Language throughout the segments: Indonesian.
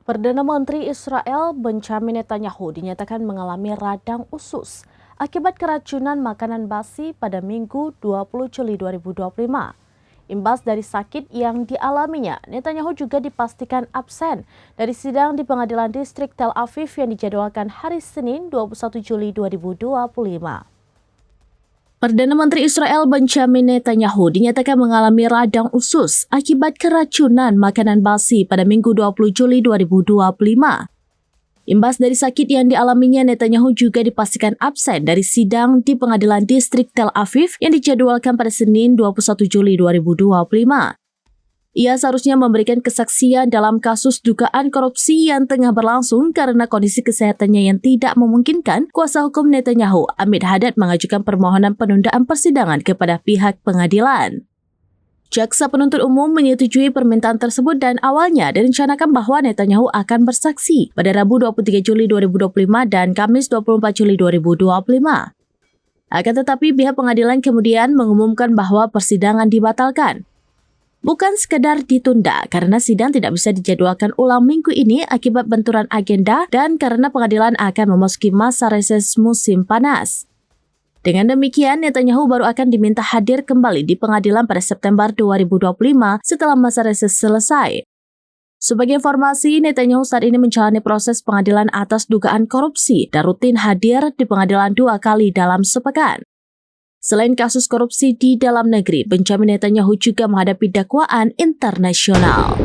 Perdana Menteri Israel Benjamin Netanyahu dinyatakan mengalami radang usus akibat keracunan makanan basi pada Minggu 20 Juli 2025. Imbas dari sakit yang dialaminya, Netanyahu juga dipastikan absen dari sidang di Pengadilan Distrik Tel Aviv yang dijadwalkan hari Senin 21 Juli 2025. Perdana Menteri Israel Benjamin Netanyahu dinyatakan mengalami radang usus akibat keracunan makanan basi pada Minggu 20 Juli 2025. Imbas dari sakit yang dialaminya, Netanyahu juga dipastikan absen dari sidang di Pengadilan Distrik Tel Aviv yang dijadwalkan pada Senin 21 Juli 2025. Ia seharusnya memberikan kesaksian dalam kasus dugaan korupsi yang tengah berlangsung karena kondisi kesehatannya yang tidak memungkinkan. Kuasa hukum Netanyahu, Amit Haddad, mengajukan permohonan penundaan persidangan kepada pihak pengadilan. Jaksa penuntut umum menyetujui permintaan tersebut dan awalnya direncanakan bahwa Netanyahu akan bersaksi pada Rabu 23 Juli 2025 dan Kamis 24 Juli 2025. Akan tetapi pihak pengadilan kemudian mengumumkan bahwa persidangan dibatalkan. Bukan sekedar ditunda karena sidang tidak bisa dijadwalkan ulang minggu ini akibat benturan agenda dan karena pengadilan akan memasuki masa reses musim panas. Dengan demikian, Netanyahu baru akan diminta hadir kembali di pengadilan pada September 2025 setelah masa reses selesai. Sebagai informasi, Netanyahu saat ini menjalani proses pengadilan atas dugaan korupsi dan rutin hadir di pengadilan 2 kali dalam sepekan. Selain kasus korupsi di dalam negeri, Benjamin Netanyahu juga menghadapi dakwaan internasional.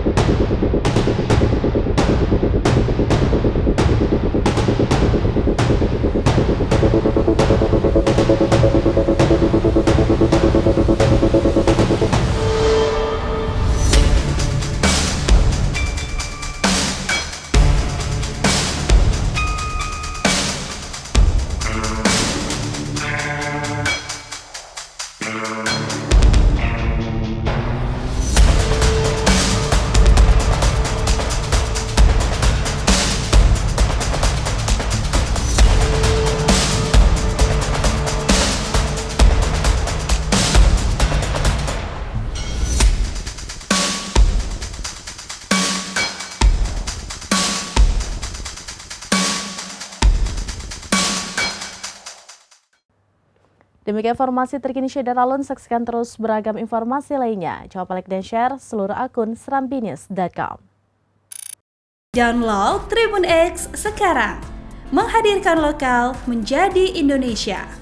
Demikian informasi terkini Syedar Alun, saksikan terus beragam informasi lainnya. Coba like dan share seluruh akun serambinews.com. Download Tribun X sekarang, menghadirkan lokal menjadi Indonesia.